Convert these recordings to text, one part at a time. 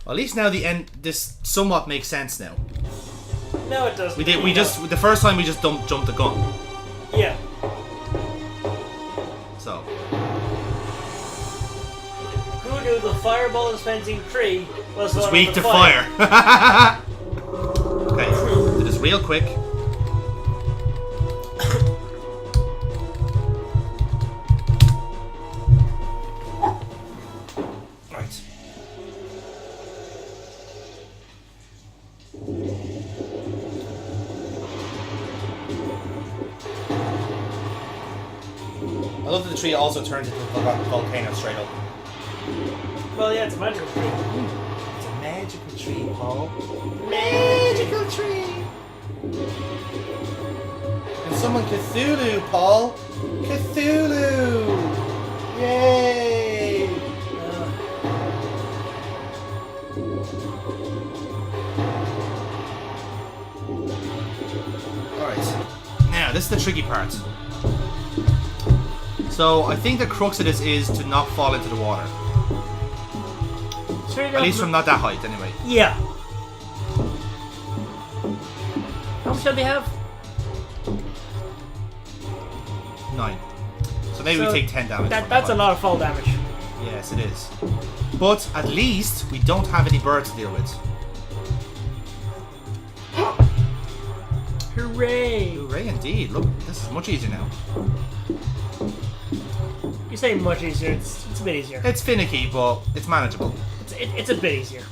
At least now the end. This somewhat makes sense now. No, it doesn't. The first time we just jumped the gun. Yeah. So. Who knew the fireball dispensing tree was weak to fire? Okay, do this real quick. Right. I love that the tree also turns into a volcano straight up. Well, yeah, it's a magical tree. It's a magical tree, Paul. Magical tree! And someone Cthulhu, Paul! Cthulhu! Yay! Alright. Now, this is the tricky part. So, I think the crux of this is to not fall into the water. At least from not that height, anyway. Yeah. How much do we have? 9. So maybe we take 10 damage. That's a lot of fall damage. Yes, it is. But at least we don't have any birds to deal with. Hooray! Hooray indeed. Look, this is much easier now. You say much easier, it's a bit easier. It's finicky, but it's manageable. It's a bit easier.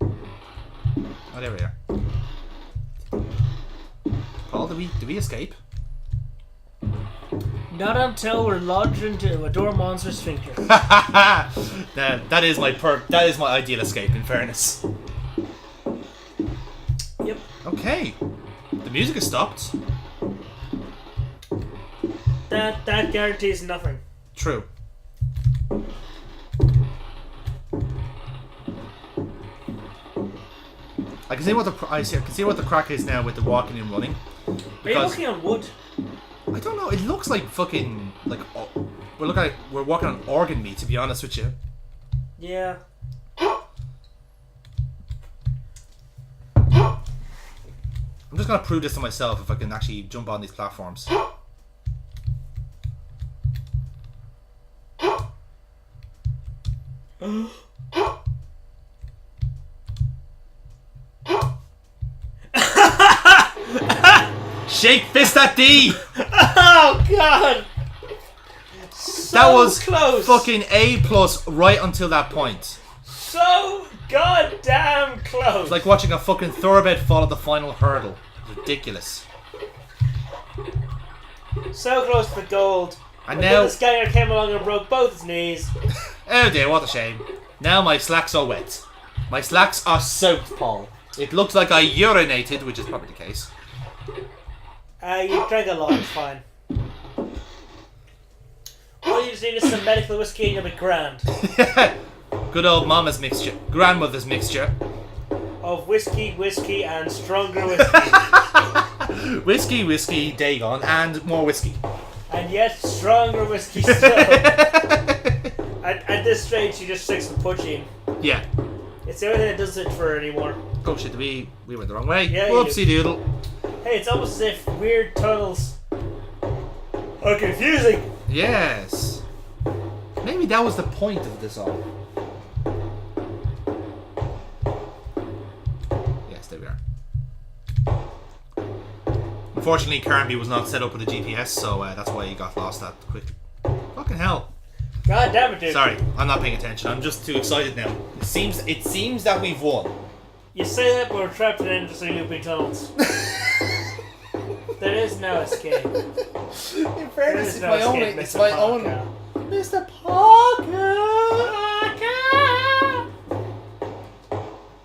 Oh, there we are. Paul, do we escape? Not until we're lodged into a door monster sphincter. that is my ideal escape, in fairness. Yep. Okay. The music has stopped. That guarantees nothing. True. I can see what the crack is now with the walking and running. Are you walking on wood? I don't know. It looks like fucking we're walking on organ meat. To be honest with you. Yeah. I'm just gonna prove this to myself if I can actually jump on these platforms. Shake fist at D! Oh god! So that was close. Fucking A+ right until that point. So goddamn close. It's like watching a fucking thoroughbred fall at the final hurdle. Ridiculous. So close to the gold. And now the Skyner came along and broke both his knees. Oh dear, what a shame. Now my slacks are wet. My slacks are soaked, Paul. It looks like I urinated, which is probably the case. You drank a lot, it's fine. All you just need is some medical whiskey and you'll be grand. Good old mama's mixture. Grandmother's mixture. Of whiskey, and stronger whiskey. whiskey, Dagon, and more whiskey. And yet stronger whiskey still. At this stage, she just sticks with poaching. Yeah. It's the only thing that does it for her anymore. Oh shit, we went the wrong way. Yeah, whoopsie doodle. Hey, it's almost as if weird tunnels are confusing. Yes. Maybe that was the point of this all. Yes, there we are. Unfortunately, Carnby was not set up with a GPS, so that's why he got lost that quickly. Fucking hell. God damn it, dude. Sorry, I'm not paying attention. I'm just too excited now. It seems that we've won. You say that, but we're trapped in endlessly looping tunnels. There is no escape. In fairness, it's my own. Mr. Parker.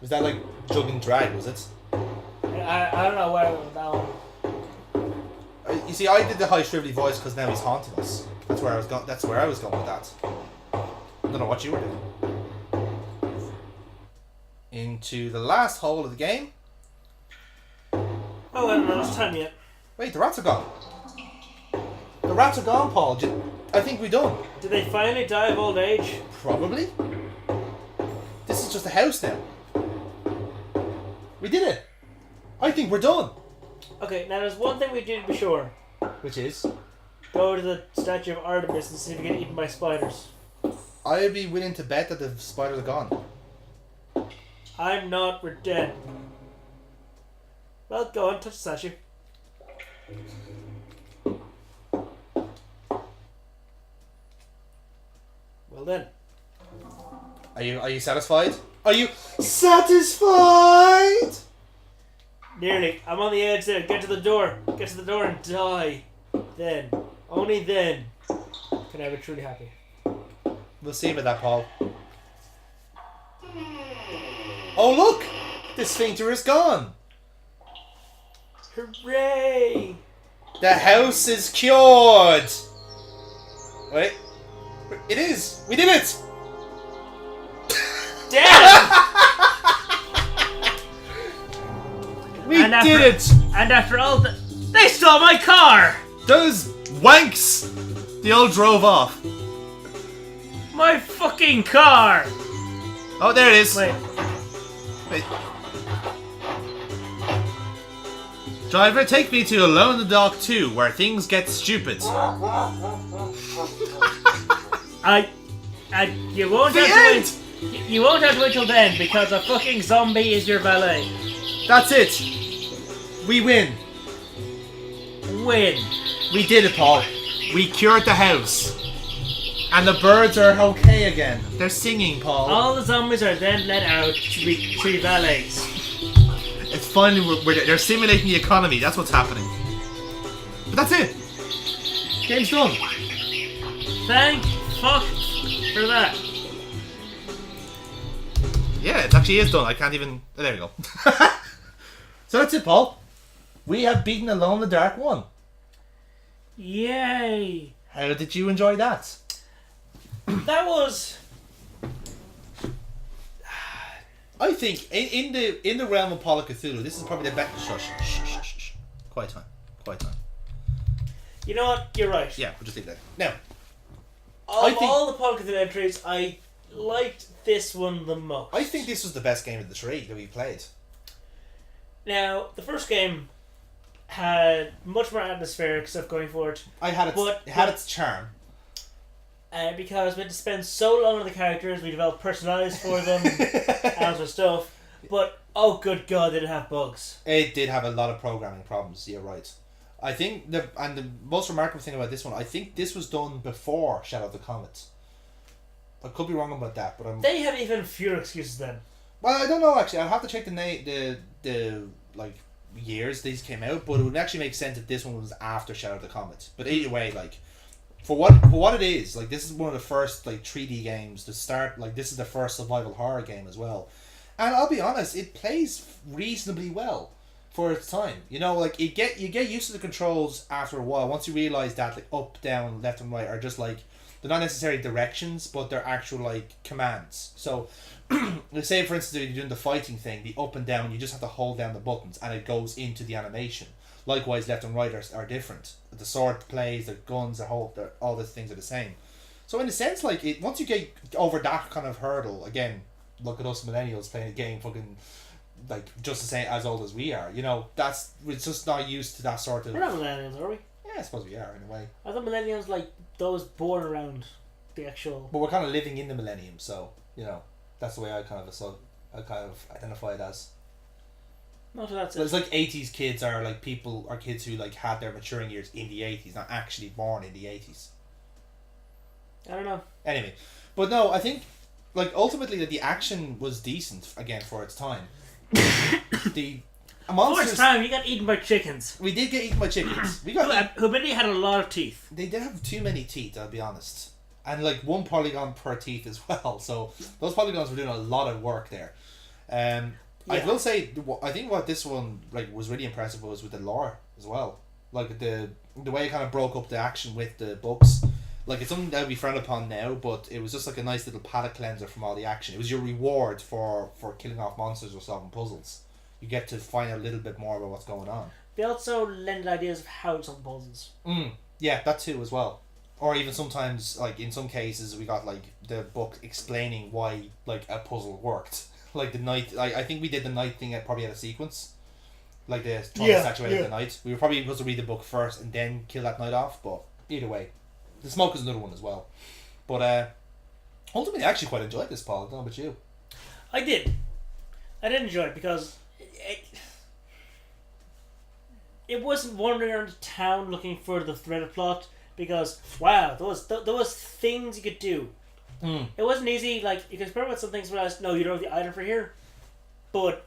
Was that like Jug and Drag? Was it? I don't know where that one. You see, I did the high shrivelly voice because now he's haunting us. That's where I was going. That's where I was going with that. I don't know what you were doing. Into the last hole of the game. Oh, I don't know. It's time yet. Wait, the rats are gone. The rats are gone, Paul. I think we're done. Did they finally die of old age? Probably. This is just a house now. We did it. I think we're done. Okay, now there's one thing we did be sure. Which is? Go to the statue of Artemis and see if we get eaten by spiders. I'd be willing to bet that the spiders are gone. I'm not, we're dead. Well, go on, touch the statue. Well then. Are you satisfied? Are you satisfied? Nearly. I'm on the edge there. Get to the door. Get to the door and die. Then. Only then can I be truly happy. We'll see about that, Paul. Oh look! The sphincter is gone! Hooray! The house is cured! Wait. It is! We did it! Damn! We did it! And after all they stole my car! Those wanks! They all drove off. My fucking car! Oh, there it is. Wait. Driver, take me to Alone in the Dark 2, where things get stupid. You won't The have end! to wait. You won't have to wait till then because a fucking zombie is your valet. That's it. We win. Win. We did it, Paul. We cured the house. And the birds are okay again. They're singing, Paul. All the zombies are then let out to be tree valets. It's finally they're simulating the economy. That's what's happening. But that's it. Game's done. Thank fuck for that. Yeah, it actually is done. I can't even... Oh, there we go. So that's it, Paul. We have beaten Alone in the Dark 1. Yay. How did you enjoy that? That was... I think in the realm of Call of Cthulhu, this is probably the best. Shh. Quiet time. You know what? You're right. Yeah, we'll just leave that. Now, Of all the Call of Cthulhu entries, I liked this one the most. I think this was the best game of the three that we played. Now, the first game had much more atmospheric stuff going for it. It had its charm. Because we had to spend so long on the characters, we developed personalities for them, and other stuff. But, oh good god, did it have bugs. It did have a lot of programming problems, you're right. I think the most remarkable thing about this one, I think this was done before Shadow of the Comet. I could be wrong about that, but They have even fewer excuses then. Well, I don't know actually. I'll have to check the like years these came out, but it would actually make sense that this one was after Shadow of the Comet. But either way, like for what it is, like this is one of the first like 3D games to start. Like this is the first survival horror game as well, and I'll be honest, it plays reasonably well for its time. You know, like you get used to the controls after a while. Once you realize that like up, down, left, and right are just like they're not necessarily directions, but they're actual like commands. So, let's say for instance, if you're doing the fighting thing, the up and down, you just have to hold down the buttons, and it goes into the animation. Likewise, left and right are different. The sword plays, the guns, all the things are the same. So in a sense, like it, once you get over that kind of hurdle, again, look at us millennials playing a game fucking like just the same as old as we are. You know, we're just not used to that sort of. We're not millennials, are we? Yeah, I suppose we are in a way. I thought millennials like those born around the actual. But we're kind of living in the millennium, so you know that's the way I kind of identify it as. No, so that's it. It's like 80s kids are like kids who like had their maturing years in the 80s, not actually born in the 80s. I don't know. Anyway, but no, I think like ultimately that the action was decent again for its time. The monsters. First time you got eaten by chickens. We did get eaten by chickens. We got who really had a lot of teeth. They did have too many teeth, I'll be honest, and like one polygon per teeth as well. So those polygons were doing a lot of work there. Yeah. I will say, I think what this one like was really impressive was with the lore as well. Like the way it kind of broke up the action with the books. Like it's something that would be frowned upon now, but it was just like a nice little palate cleanser from all the action. It was your reward for killing off monsters or solving puzzles. You get to find out a little bit more about what's going on. They also lend ideas of how to solve puzzles. Yeah, that too as well. Or even sometimes, like in some cases, we got like the book explaining why like a puzzle worked. Like the knight, like I think we did the knight thing at probably at a sequence. Like the trying to saturate the knight. We were probably supposed to read the book first and then kill that knight off, but either way. The smoke is another one as well. But ultimately I actually quite enjoyed this, Paul. I don't know about you. I did. I did enjoy it because it wasn't wandering around town looking for the threaded plot because wow, there was things you could do. It wasn't easy. Like you could experiment with some things, but no, you don't have the item for here. But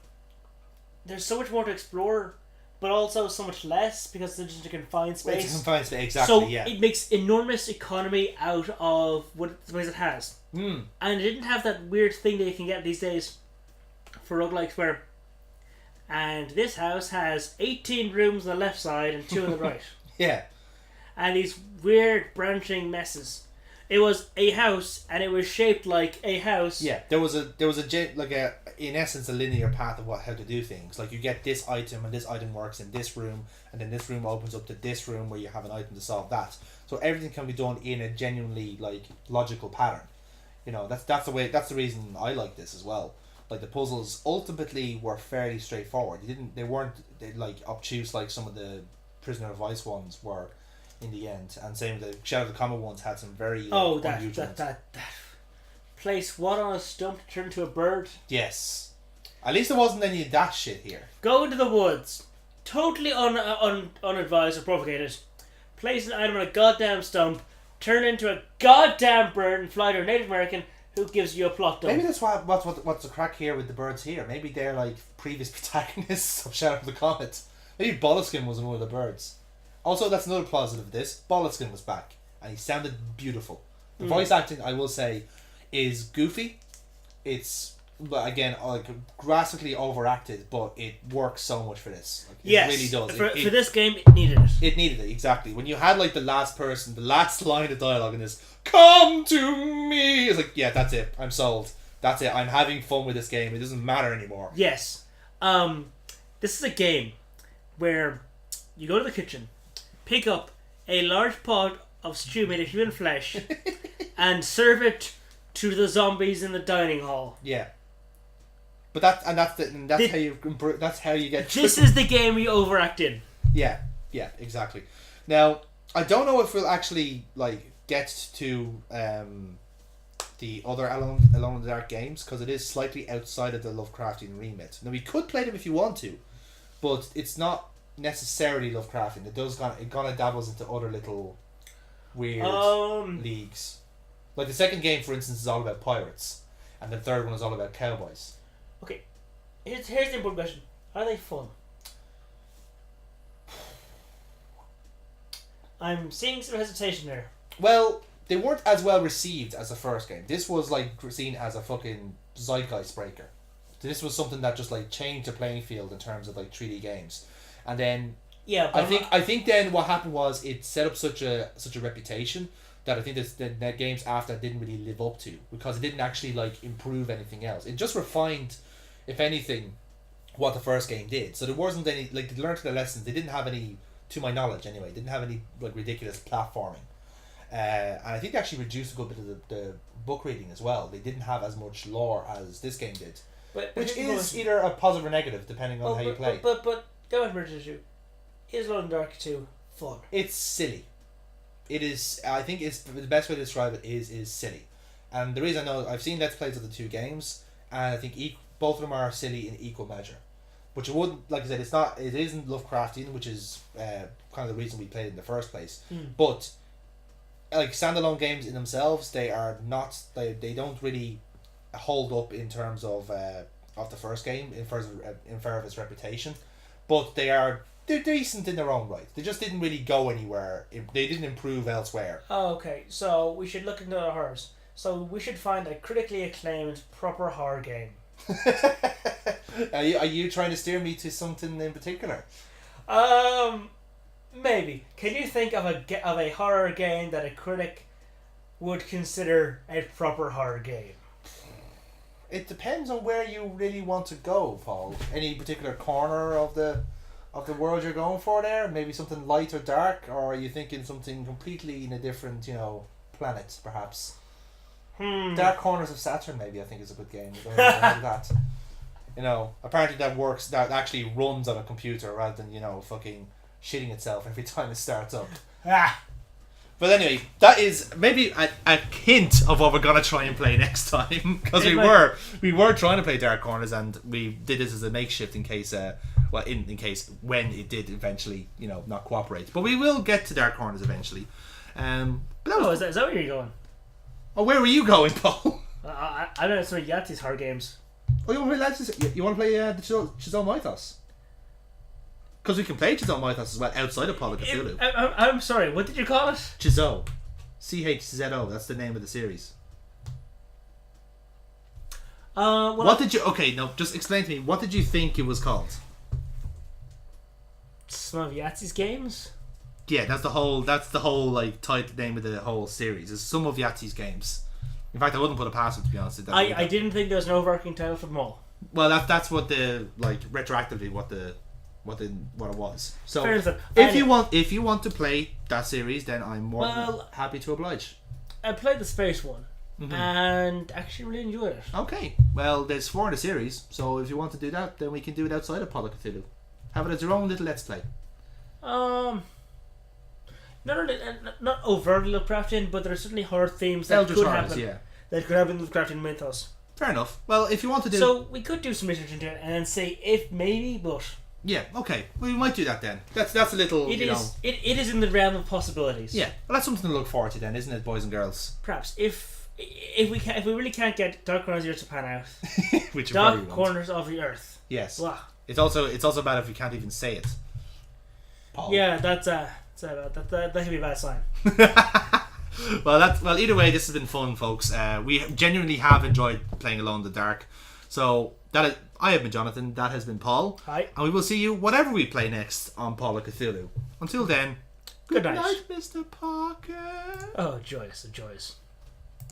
there's so much more to explore, but also so much less because it's just a confined space. It's a confined space, exactly. So yeah. it makes enormous economy out of what space it has. And it didn't have that weird thing that you can get these days for roguelikes where. And this house has 18 rooms on the left side and 2 on the right. Yeah. And these weird branching messes. It was a house, and it was shaped like a house. Yeah, there was a in essence a linear path of how to do things. Like you get this item, and this item works in this room, and then this room opens up to this room where you have an item to solve that. So everything can be done in a genuinely like logical pattern. You know, that's the way. That's the reason I like this as well. Like the puzzles ultimately were fairly straightforward. They weren't like obtuse like some of the Prisoner of Ice ones were. In the end, and same with the Shadow of the Comet ones had some very that place what on a stump to turn into a bird. Yes, at least there wasn't any of that shit here. Go into the woods, totally unadvised or provocated. Place an item on a goddamn stump, turn into a goddamn bird, and fly to a Native American who gives you a plot dump. Maybe that's what's the crack here with the birds here. Maybe they're like previous protagonists of Shadow of the Comet. Maybe Bolliskin was one of the birds. Also, that's another positive of this. Bolliskin was back, and he sounded beautiful. The voice acting, I will say, is goofy. It's, again, like graphically overacted, but it works so much for this. Like, yes, it really does. For this game, it needed it. It needed it, exactly. When you had like the last line of dialogue in this, "Come to me," it's like, yeah, that's it. I'm sold. That's it. I'm having fun with this game. It doesn't matter anymore. Yes. This is a game where you go to the kitchen, pick up a large pot of stew made of human flesh and serve it to the zombies in the dining hall. Yeah. But that's how you get this is the game you overact in. Yeah, exactly. Now, I don't know if we'll actually like get to the other Alone in the Dark games because it is slightly outside of the Lovecraftian remit. Now we could play them if you want to, but it's not necessarily Lovecraftian. It kind of dabbles into other little weird leagues. Like the second game, for instance, is all about pirates, and the third one is all about cowboys. Okay, here's the important question: are they fun? I'm seeing some hesitation there. Well, they weren't as well received as the first game. This was like seen as a fucking zeitgeist breaker. This was something that just like changed the playing field in terms of like 3D games. And then I think then what happened was it set up such a reputation that I think the games after that didn't really live up to, because it didn't actually like improve anything else. It just refined, if anything, what the first game did. So there wasn't any, like, they learned their lessons. They didn't have any, to my knowledge anyway, didn't have any like ridiculous platforming. And I think they actually reduced a good bit of the book reading as well. They didn't have as much lore as this game did, which is either a positive or negative depending on how you play. But going back to the issue, is Alone in the Dark 2 fun? It's silly. It is. I think it's the best way to describe it is silly, and the reason I know, I've seen Let's Plays of the two games, and I think both of them are silly in equal measure. But you wouldn't, like I said, it isn't Lovecraftian, which is kind of the reason we played it in the first place. But like standalone games in themselves, they are not. They don't really hold up in terms of the first game in favor of its reputation, but they're decent in their own right. They just didn't really go anywhere. They didn't improve elsewhere. Oh, okay. So we should look into the horrors. So we should find a critically acclaimed proper horror game. Are you trying to steer me to something in particular? Maybe. Can you think of a horror game that a critic would consider a proper horror game? It depends on where you really want to go, Paul. Any particular corner of the of the world you're going for there? Maybe something light or dark, or are you thinking something completely in a different, planet, perhaps? Dark Corners of Saturn, maybe, I think is a good game. I don't know how that. Apparently that works. That actually runs on a computer rather than fucking shitting itself every time it starts up. But anyway, that is maybe a hint of what we're gonna try and play next time, because we were trying to play Dark Corners, and we did this as a makeshift in case in case when it did eventually not cooperate. But we will get to Dark Corners eventually. But is that where you're going? Oh, where were you going, Paul? I don't know some of Yahtzee's hard games. Oh, you want to play You want to play the Chisel Mythos? Because we can play Chisel Mythos as well outside of Call of Cthulhu. I'm sorry, what did you call it? Chisel. CHZO, that's the name of the series. What did you... Okay, no, just explain to me, what did you think it was called? Some of Yahtzee's games? Yeah, that's the whole like title name of the whole series. It's some of Yahtzee's games. In fact, I wouldn't put a past it, to be honest. I didn't think there was an overarching title for them all. Well, that's what the retroactively what it was. So if you want to play that series, then I'm more than happy to oblige. I played the space one and actually really enjoyed it. Okay, well, there's 4 in the series, so if you want to do that, then we can do it outside of Call of Cthulhu. Have it as your own little let's play. Not overtly Lovecraftian, but there are certainly horror themes that could happen. That could happen in Lovecraftian mythos. Fair enough. Well, if you want to do... So, we could do some research into it and then say if maybe, but... Yeah, okay. Well, we might do that then. That's a little, It is in the realm of possibilities. Yeah. Well, that's something to look forward to then, isn't it, boys and girls? Perhaps. If we really can't get Dark Corners of the Earth to pan out. Which Dark Corners of the Earth. Yes. Blah. It's also bad if we can't even say it. Paul. Yeah, that could be a bad sign. Well, either way, this has been fun, folks. We genuinely have enjoyed playing Alone in the Dark. So I have been Jonathan. That has been Paul. Hi. And we will see you whatever we play next on Paul of Cthulhu. Until then, good night, Mr. Parker. Oh, joyous.